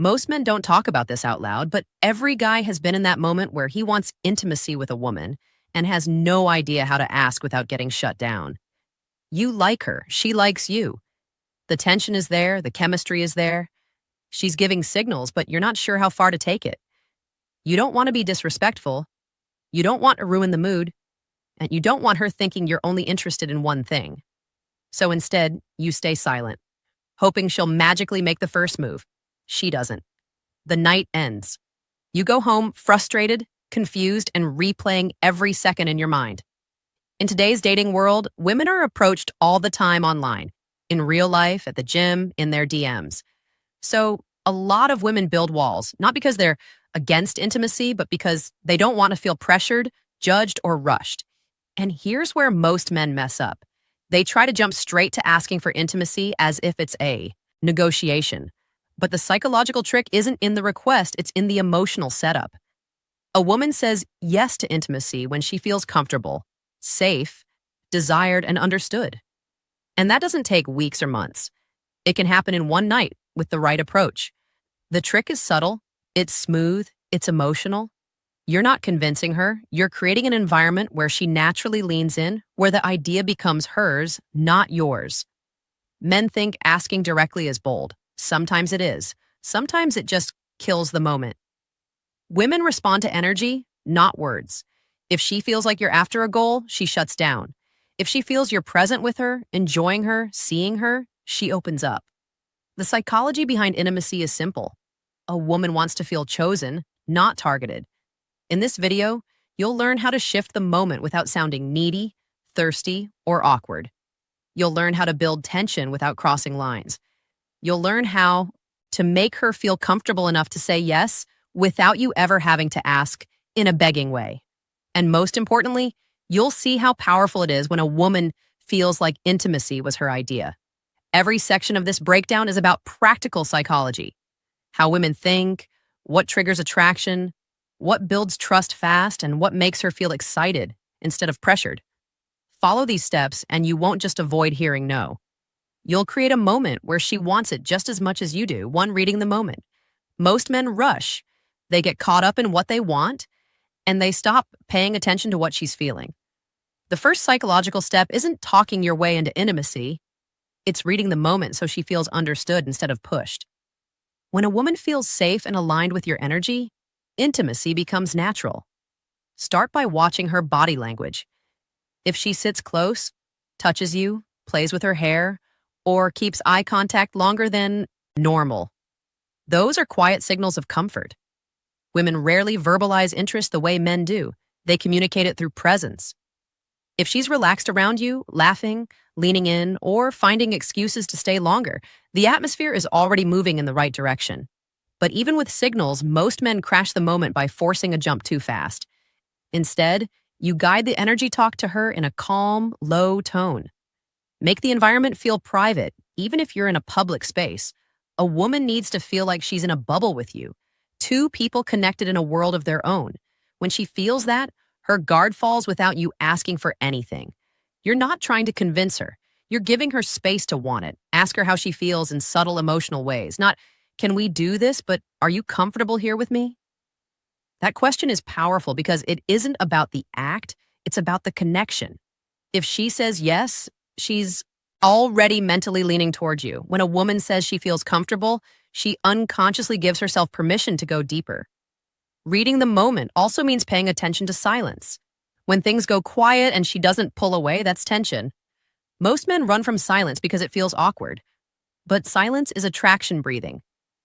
Most men don't talk about this out loud, but every guy has been in that moment where he wants intimacy with a woman and has no idea how to ask without getting shut down. You like her, she likes you. The tension is there, the chemistry is there. She's giving signals, but you're not sure how far to take it. You don't want to be disrespectful. You don't want to ruin the mood. And you don't want her thinking you're only interested in one thing. So instead, you stay silent, hoping she'll magically make the first move. She doesn't. The night ends. You go home frustrated, confused, and replaying every second in your mind. In today's dating world, women are approached all the time online, in real life, at the gym, in their DMs. So a lot of women build walls, not because they're against intimacy, but because they don't want to feel pressured, judged, or rushed. And here's where most men mess up. They try to jump straight to asking for intimacy as if it's a negotiation. But the psychological trick isn't in the request, it's in the emotional setup. A woman says yes to intimacy when she feels comfortable, safe, desired, and understood. And that doesn't take weeks or months. It can happen in one night with the right approach. The trick is subtle, it's smooth, it's emotional. You're not convincing her, you're creating an environment where she naturally leans in, where the idea becomes hers, not yours. Men think asking directly is bold. Sometimes it is. Sometimes it just kills the moment. Women respond to energy, not words. If she feels like you're after a goal, she shuts down. If she feels you're present with her, enjoying her, seeing her, she opens up. The psychology behind intimacy is simple. A woman wants to feel chosen, not targeted. In this video, you'll learn how to shift the moment without sounding needy, thirsty, or awkward. You'll learn how to build tension without crossing lines. You'll learn how to make her feel comfortable enough to say yes without you ever having to ask in a begging way. And most importantly, you'll see how powerful it is when a woman feels like intimacy was her idea. Every section of this breakdown is about practical psychology. How women think, what triggers attraction, what builds trust fast, and what makes her feel excited instead of pressured. Follow these steps and you won't just avoid hearing no. You'll create a moment where she wants it just as much as you do, one reading the moment. Most men rush. They get caught up in what they want, and they stop paying attention to what she's feeling. The first psychological step isn't talking your way into intimacy. It's reading the moment so she feels understood instead of pushed. When a woman feels safe and aligned with your energy, intimacy becomes natural. Start by watching her body language. If she sits close, touches you, plays with her hair, or keeps eye contact longer than normal, those are quiet signals of comfort. Women rarely verbalize interest the way men do. They communicate it through presence. If she's relaxed around you, laughing, leaning in, or finding excuses to stay longer, the atmosphere is already moving in the right direction. But even with signals, most men crash the moment by forcing a jump too fast. Instead, you guide the energy talk to her in a calm, low tone. Make the environment feel private, even if you're in a public space. A woman needs to feel like she's in a bubble with you. Two people connected in a world of their own. When she feels that, her guard falls without you asking for anything. You're not trying to convince her. You're giving her space to want it. Ask her how she feels in subtle emotional ways. Not, can we do this, but are you comfortable here with me? That question is powerful because it isn't about the act, it's about the connection. If she says yes, she's already mentally leaning towards you. When a woman says she feels comfortable, she unconsciously gives herself permission to go deeper. Reading the moment also means paying attention to silence. When things go quiet and she doesn't pull away, that's tension. Most men run from silence because it feels awkward. But silence is attraction breathing.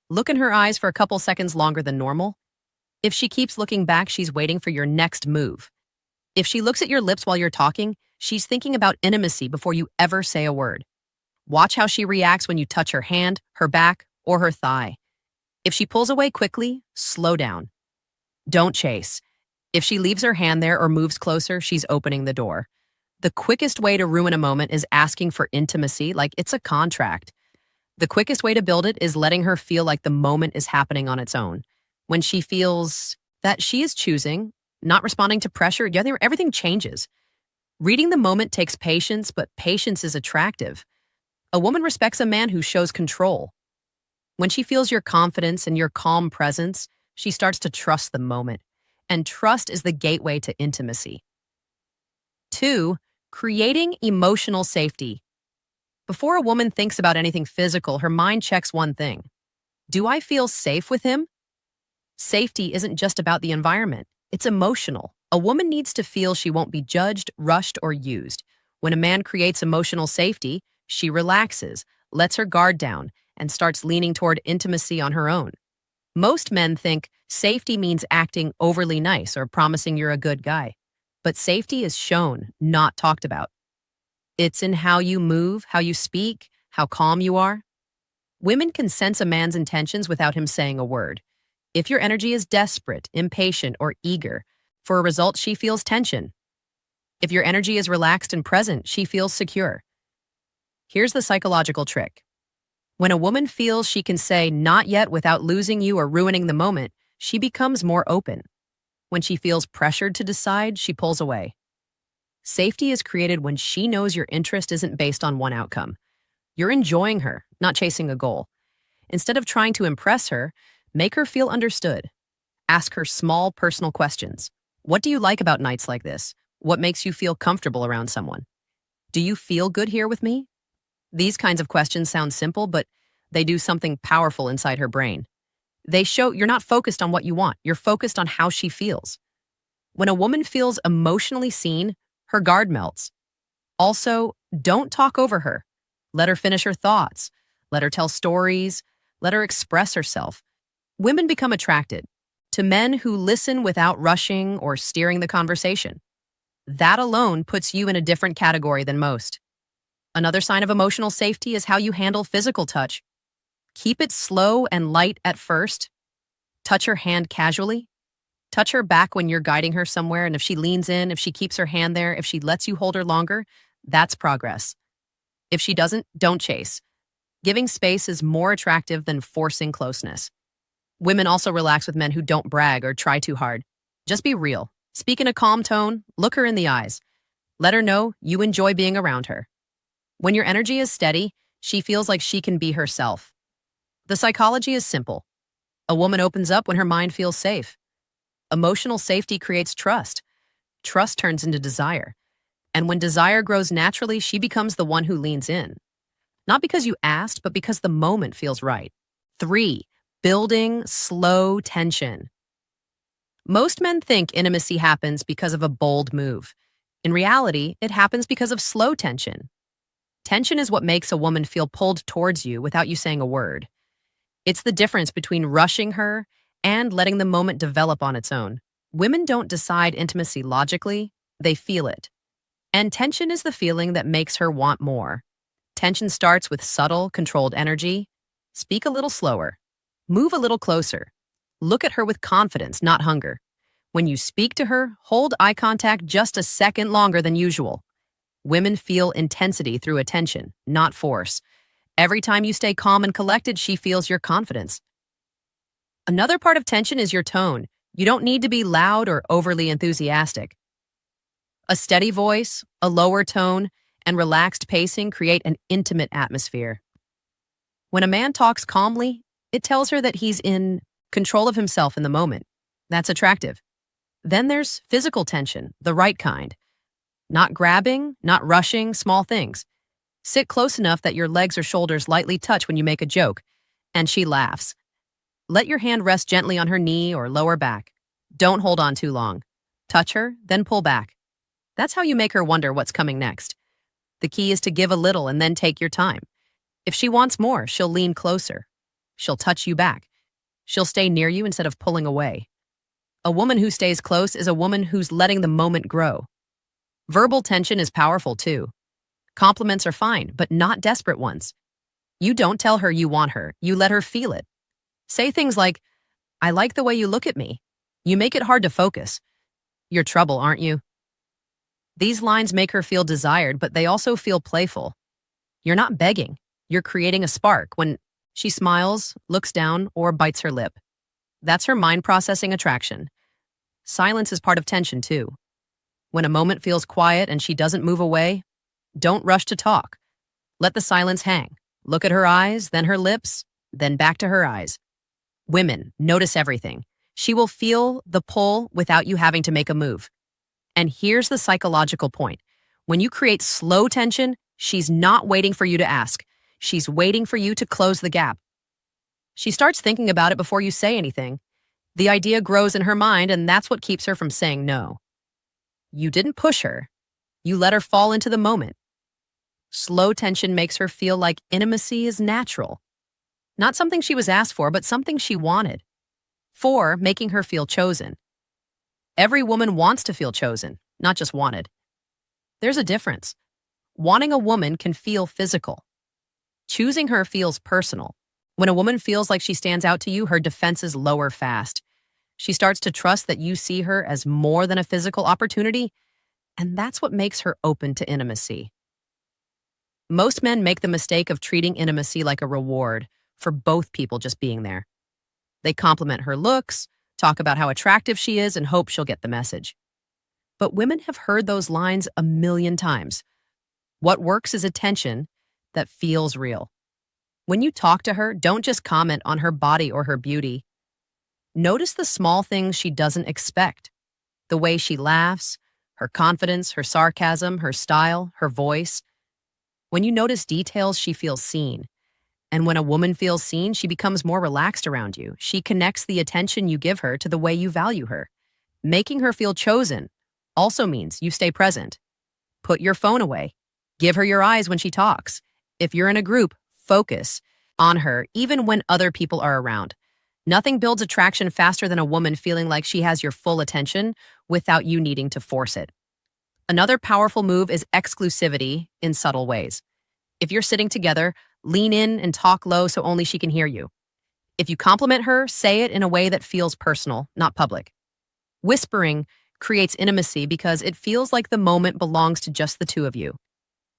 Look in her eyes for a couple seconds longer than normal. If she keeps looking back, she's waiting for your next move. If she looks at your lips while you're talking, she's thinking about intimacy before you ever say a word. Watch how she reacts when you touch her hand, her back, or her thigh. If she pulls away quickly, slow down. Don't chase. If she leaves her hand there or moves closer, she's opening the door. The quickest way to ruin a moment is asking for intimacy like it's a contract. The quickest way to build it is letting her feel like the moment is happening on its own. When she feels that she is choosing, not responding to pressure, everything changes. Reading the moment takes patience, but patience is attractive. A woman respects a man who shows control. When she feels your confidence and your calm presence, she starts to trust the moment. And trust is the gateway to intimacy. 2. Creating emotional safety. Before a woman thinks about anything physical, her mind checks one thing. Do I feel safe with him? Safety isn't just about the environment. It's emotional. A woman needs to feel she won't be judged, rushed, or used. When a man creates emotional safety, she relaxes, lets her guard down, and starts leaning toward intimacy on her own. Most men think safety means acting overly nice or promising you're a good guy. But safety is shown, not talked about. It's in how you move, how you speak, how calm you are. Women can sense a man's intentions without him saying a word. If your energy is desperate, impatient, or eager, for a result, she feels tension. If your energy is relaxed and present, she feels secure. Here's the psychological trick. When a woman feels she can say not yet without losing you or ruining the moment, she becomes more open. When she feels pressured to decide, she pulls away. Safety is created when she knows your interest isn't based on one outcome. You're enjoying her, not chasing a goal. Instead of trying to impress her, make her feel understood. Ask her small, personal questions. What do you like about nights like this? What makes you feel comfortable around someone? Do you feel good here with me? These kinds of questions sound simple, but they do something powerful inside her brain. They show you're not focused on what you want. You're focused on how she feels. When a woman feels emotionally seen, her guard melts. Also, don't talk over her. Let her finish her thoughts. Let her tell stories. Let her express herself. Women become attracted to men who listen without rushing or steering the conversation. That alone puts you in a different category than most. Another sign of emotional safety is how you handle physical touch. Keep it slow and light at first. Touch her hand casually. Touch her back when you're guiding her somewhere, and if she leans in, if she keeps her hand there, if she lets you hold her longer, that's progress. If she doesn't, don't chase. Giving space is more attractive than forcing closeness. Women also relax with men who don't brag or try too hard. Just be real. Speak in a calm tone. Look her in the eyes. Let her know you enjoy being around her. When your energy is steady, she feels like she can be herself. The psychology is simple. A woman opens up when her mind feels safe. Emotional safety creates trust. Trust turns into desire. And when desire grows naturally, she becomes the one who leans in. Not because you asked, but because the moment feels right. 3. Building slow tension. Most men think intimacy happens because of a bold move. In reality, it happens because of slow tension. Tension is what makes a woman feel pulled towards you without you saying a word. It's the difference between rushing her and letting the moment develop on its own. Women don't decide intimacy logically, they feel it. And tension is the feeling that makes her want more. Tension starts with subtle, controlled energy. Speak a little slower. Move a little closer. Look at her with confidence, not hunger. When you speak to her, hold eye contact just a second longer than usual. Women feel intensity through attention, not force. Every time you stay calm and collected, she feels your confidence. Another part of tension is your tone. You don't need to be loud or overly enthusiastic. A steady voice, a lower tone, and relaxed pacing create an intimate atmosphere. When a man talks calmly, it tells her that he's in control of himself in the moment. That's attractive. Then there's physical tension, the right kind. Not grabbing, not rushing, small things. Sit close enough that your legs or shoulders lightly touch when you make a joke, and she laughs. Let your hand rest gently on her knee or lower back. Don't hold on too long. Touch her, then pull back. That's how you make her wonder what's coming next. The key is to give a little and then take your time. If she wants more, she'll lean closer. She'll touch you back. She'll stay near you instead of pulling away. A woman who stays close is a woman who's letting the moment grow. Verbal tension is powerful too. Compliments are fine, but not desperate ones. You don't tell her you want her, you let her feel it. Say things like, I like the way you look at me. You make it hard to focus. You're trouble, aren't you? These lines make her feel desired, but they also feel playful. You're not begging. You're creating a spark when she smiles, looks down, or bites her lip. That's her mind processing attraction. Silence is part of tension too. When a moment feels quiet and she doesn't move away, don't rush to talk. Let the silence hang. Look at her eyes, then her lips, then back to her eyes. Women, notice everything. She will feel the pull without you having to make a move. And here's the psychological point. When you create slow tension, she's not waiting for you to ask. She's waiting for you to close the gap. She starts thinking about it before you say anything. The idea grows in her mind, and that's what keeps her from saying no. You didn't push her. You let her fall into the moment. Slow tension makes her feel like intimacy is natural. Not something she was asked for, but something she wanted. 4, making her feel chosen. Every woman wants to feel chosen, not just wanted. There's a difference. Wanting a woman can feel physical. Choosing her feels personal. When a woman feels like she stands out to you, her defenses lower fast. She starts to trust that you see her as more than a physical opportunity, and that's what makes her open to intimacy. Most men make the mistake of treating intimacy like a reward for both people just being there. They compliment her looks, talk about how attractive she is, and hope she'll get the message. But women have heard those lines a million times. What works is attention that feels real. When you talk to her, don't just comment on her body or her beauty. Notice the small things she doesn't expect. The way she laughs, her confidence, her sarcasm, her style, her voice. When you notice details, she feels seen. And when a woman feels seen, she becomes more relaxed around you. She connects the attention you give her to the way you value her. Making her feel chosen also means you stay present. Put your phone away. Give her your eyes when she talks. If you're in a group, focus on her, even when other people are around. Nothing builds attraction faster than a woman feeling like she has your full attention without you needing to force it. Another powerful move is exclusivity in subtle ways. If you're sitting together, lean in and talk low so only she can hear you. If you compliment her, say it in a way that feels personal, not public. Whispering creates intimacy because it feels like the moment belongs to just the two of you.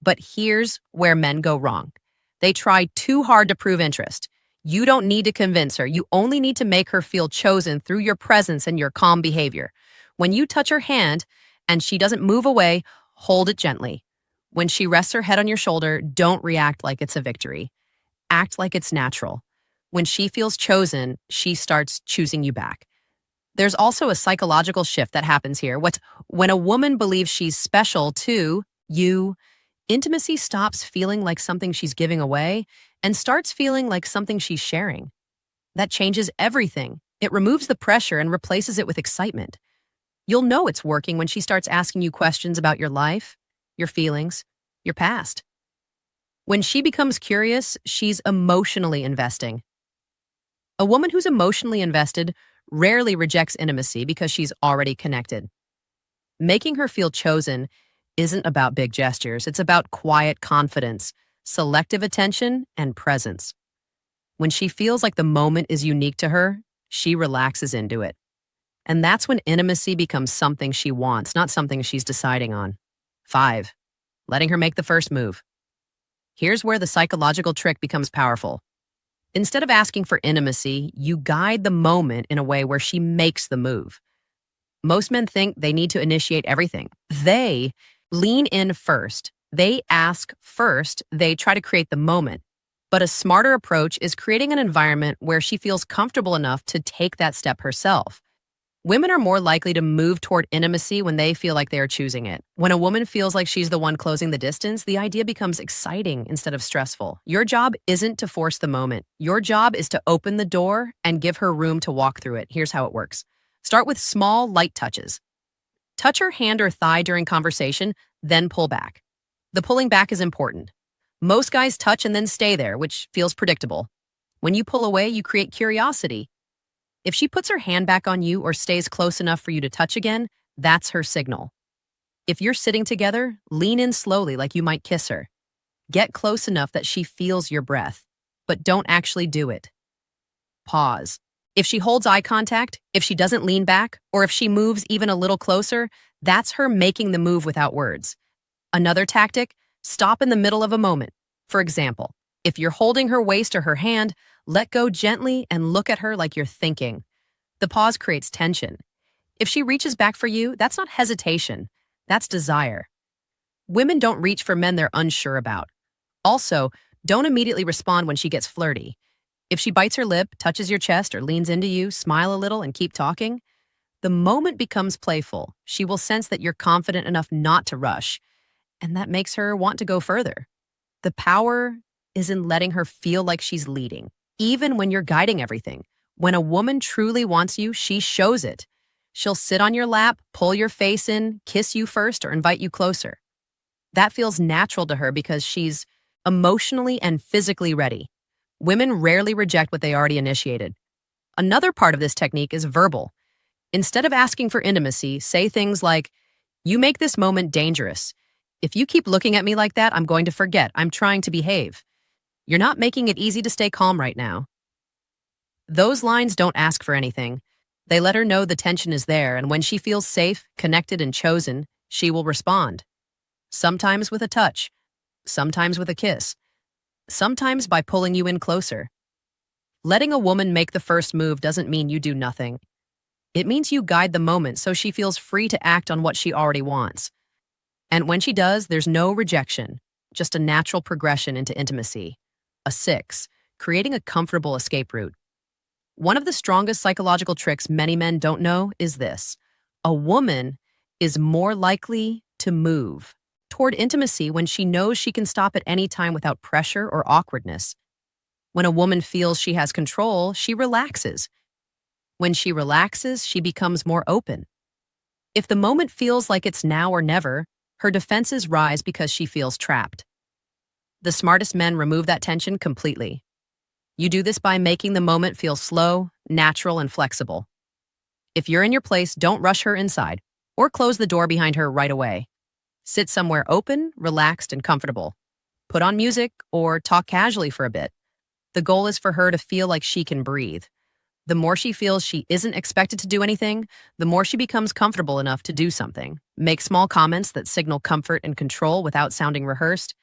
But here's where men go wrong. They try too hard to prove interest. You don't need to convince her. You only need to make her feel chosen through your presence and your calm behavior. When you touch her hand and she doesn't move away, hold it gently. When she rests her head on your shoulder, don't react like it's a victory. Act like it's natural. When she feels chosen, she starts choosing you back. There's also a psychological shift that happens here. When a woman believes she's special to you, intimacy stops feeling like something she's giving away and starts feeling like something she's sharing. That changes everything. It removes the pressure and replaces it with excitement. You'll know it's working when she starts asking you questions about your life, your feelings, your past. When she becomes curious, she's emotionally investing. A woman who's emotionally invested rarely rejects intimacy because she's already connected. Making her feel chosen isn't about big gestures. It's about quiet confidence, selective attention, and presence. When she feels like the moment is unique to her, she relaxes into it. And that's when intimacy becomes something she wants, not something she's deciding on. 5, letting her make the first move. Here's where the psychological trick becomes powerful. Instead of asking for intimacy, you guide the moment in a way where she makes the move. Most men think they need to initiate everything. They lean in first. They ask first. They try to create the moment. But a smarter approach is creating an environment where she feels comfortable enough to take that step herself. Women are more likely to move toward intimacy when they feel like they are choosing it. When a woman feels like she's the one closing the distance, the idea becomes exciting instead of stressful. Your job isn't to force the moment. Your job is to open the door and give her room to walk through it. Here's how it works. Start with small, light touches. Touch her hand or thigh during conversation, then pull back. The pulling back is important. Most guys touch and then stay there, which feels predictable. When you pull away, you create curiosity. If she puts her hand back on you or stays close enough for you to touch again, that's her signal. If you're sitting together, lean in slowly like you might kiss her. Get close enough that she feels your breath, but don't actually do it. Pause. If she holds eye contact, if she doesn't lean back, or if she moves even a little closer, that's her making the move without words. Another tactic, stop in the middle of a moment. For example, if you're holding her waist or her hand, let go gently and look at her like you're thinking. The pause creates tension. If she reaches back for you, that's not hesitation. That's desire. Women don't reach for men they're unsure about. Also, don't immediately respond when she gets flirty. If she bites her lip, touches your chest, or leans into you, smile a little and keep talking, the moment becomes playful. She will sense that you're confident enough not to rush, and that makes her want to go further. The power is in letting her feel like she's leading, even when you're guiding everything. When a woman truly wants you, she shows it. She'll sit on your lap, pull your face in, kiss you first, or invite you closer. That feels natural to her because she's emotionally and physically ready. Women rarely reject what they already initiated. Another part of this technique is verbal. Instead of asking for intimacy, say things like, "You make this moment dangerous. If you keep looking at me like that, I'm going to forget. I'm trying to behave. You're not making it easy to stay calm right now." Those lines don't ask for anything. They let her know the tension is there, and when she feels safe, connected, and chosen, she will respond. Sometimes with a touch, sometimes with a kiss, sometimes by pulling you in closer. Letting a woman make the first move doesn't mean you do nothing. It means you guide the moment so she feels free to act on what she already wants. And when she does, there's no rejection, just a natural progression into intimacy. A 6, creating a comfortable escape route. One of the strongest psychological tricks many men don't know is this: a woman is more likely to move toward intimacy when she knows she can stop at any time without pressure or awkwardness. When a woman feels she has control, she relaxes. When she relaxes, she becomes more open. If the moment feels like it's now or never, her defenses rise because she feels trapped. The smartest men remove that tension completely. You do this by making the moment feel slow, natural, and flexible. If you're in your place, don't rush her inside or close the door behind her right away. Sit somewhere open, relaxed, and comfortable. Put on music or talk casually for a bit. The goal is for her to feel like she can breathe. The more she feels she isn't expected to do anything, the more she becomes comfortable enough to do something. Make small comments that signal comfort and control without sounding rehearsed.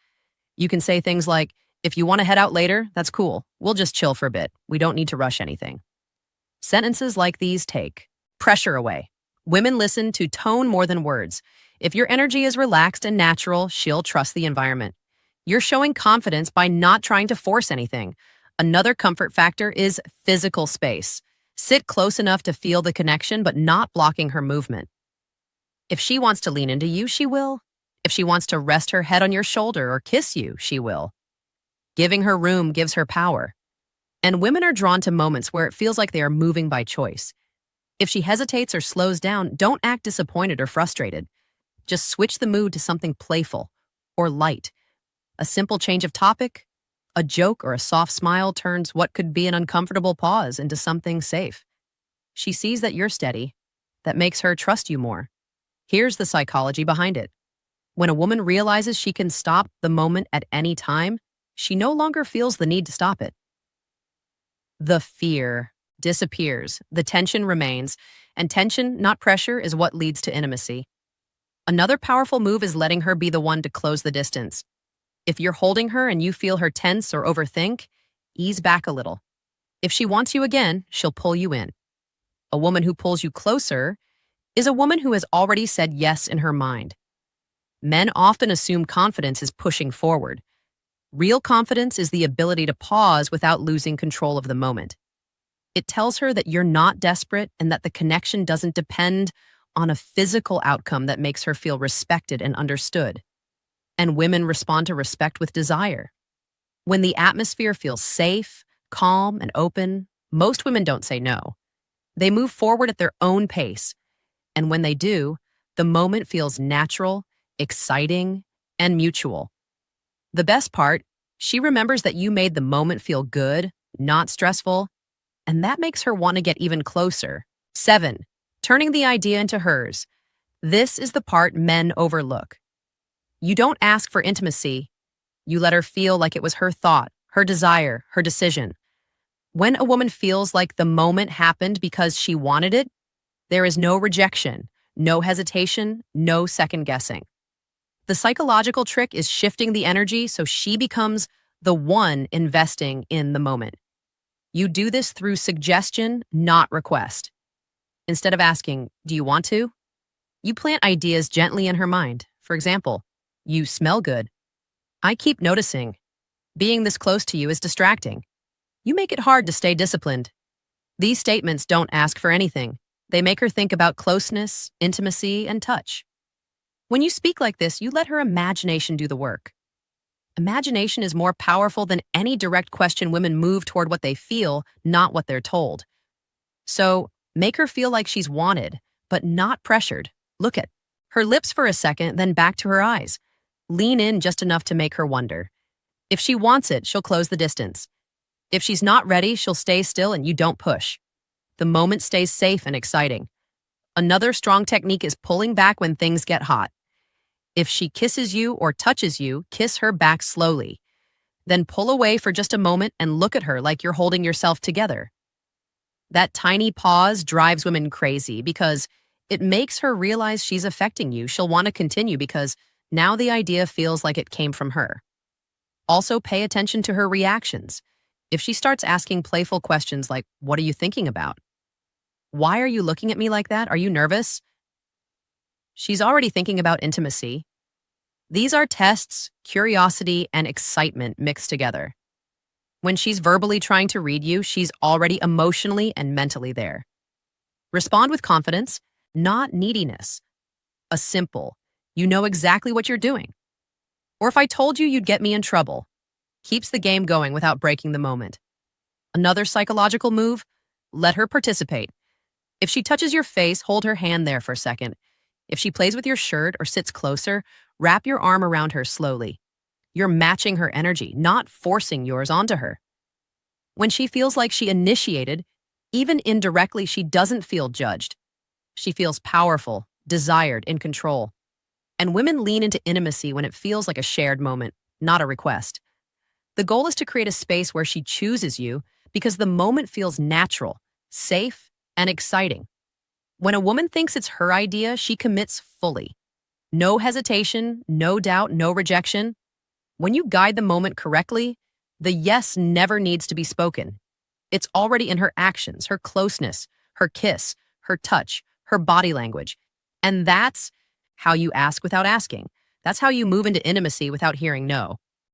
You can say things like, "If you want to head out later, that's cool. We'll just chill for a bit. We don't need to rush anything." Sentences like these take pressure away. Women listen to tone more than words. If your energy is relaxed and natural, she'll trust the environment. You're showing confidence by not trying to force anything. Another comfort factor is physical space. Sit close enough to feel the connection, but not blocking her movement. If she wants to lean into you, she will. If she wants to rest her head on your shoulder or kiss you, she will. Giving her room gives her power. And women are drawn to moments where it feels like they are moving by choice. If she hesitates or slows down, don't act disappointed or frustrated. Just switch the mood to something playful or light. A simple change of topic, a joke, or a soft smile turns what could be an uncomfortable pause into something safe. She sees that you're steady. That makes her trust you more. Here's the psychology behind it. When a woman realizes she can stop the moment at any time, she no longer feels the need to stop it. The fear disappears, the tension remains, and tension, not pressure, is what leads to intimacy. Another powerful move is letting her be the one to close the distance. If you're holding her and you feel her tense or overthink, ease back a little. If she wants you again, she'll pull you in. A woman who pulls you closer is a woman who has already said yes in her mind. Men often assume confidence is pushing forward. Real confidence is the ability to pause without losing control of the moment. It tells her that you're not desperate and that the connection doesn't depend on a physical outcome that makes her feel respected and understood. And women respond to respect with desire. When the atmosphere feels safe, calm, and open, most women don't say no. They move forward at their own pace. And when they do, the moment feels natural, exciting, and mutual. The best part, she remembers that you made the moment feel good, not stressful, and that makes her want to get even closer. 7, turning the idea into hers. This is the part men overlook. You don't ask for intimacy. You let her feel like it was her thought, her desire, her decision. When a woman feels like the moment happened because she wanted it, there is no rejection, no hesitation, no second guessing. The psychological trick is shifting the energy so she becomes the one investing in the moment. You do this through suggestion, not request. Instead of asking, "Do you want to?" you plant ideas gently in her mind. For example, "You smell good. I keep noticing. Being this close to you is distracting. You make it hard to stay disciplined. These statements don't ask for anything. They make her think about closeness, intimacy, and touch. When you speak like this, you let her imagination do the work. Imagination is more powerful than any direct question. Women move toward what they feel, not what they're told. So, make her feel like she's wanted, but not pressured. Look at her lips for a second, then back to her eyes. Lean in just enough to make her wonder. If she wants it, she'll close the distance. If she's not ready, she'll stay still and you don't push. The moment stays safe and exciting. Another strong technique is pulling back when things get hot. If she kisses you or touches you, kiss her back slowly. Then pull away for just a moment and look at her like you're holding yourself together. That tiny pause drives women crazy because it makes her realize she's affecting you. She'll want to continue because now the idea feels like it came from her. Also, pay attention to her reactions. If she starts asking playful questions like, "What are you thinking about? Why are you looking at me like that? Are you nervous?" She's already thinking about intimacy. These are tests, curiosity, and excitement mixed together. When she's verbally trying to read you, she's already emotionally and mentally there. Respond with confidence, not neediness. A simple, "You know exactly what you're doing." Or, "If I told you, you'd get me in trouble," keeps the game going without breaking the moment. Another psychological move, let her participate. If she touches your face, hold her hand there for a second. If she plays with your shirt or sits closer, wrap your arm around her slowly. You're matching her energy, not forcing yours onto her. When she feels like she initiated, even indirectly, she doesn't feel judged. She feels powerful, desired, in control. And women lean into intimacy when it feels like a shared moment, not a request. The goal is to create a space where she chooses you because the moment feels natural, safe, and exciting. When a woman thinks it's her idea, she commits fully. No hesitation, no doubt, no rejection. When you guide the moment correctly, the yes never needs to be spoken. It's already in her actions, her closeness, her kiss, her touch, her body language. And that's how you ask without asking. That's how you move into intimacy without hearing no.